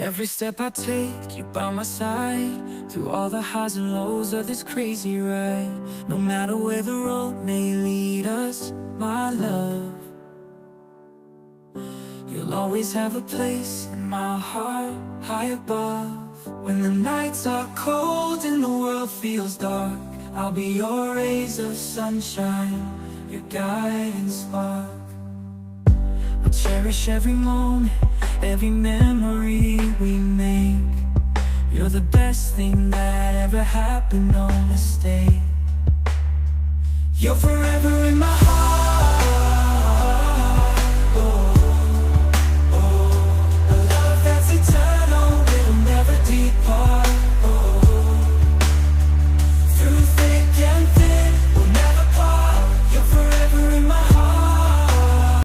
Every step I take, you by my side, through all the highs and lows of this crazy ride. No matter where the road may lead us, my love, you'll always have a place in my heart, high above. When the nights are cold and the world feels dark, I'll be your rays of sunshine, your guiding spark. I'll cherish every moment, every memory we make. You're the best thing that ever happened, no mistake. You're forever in my heart.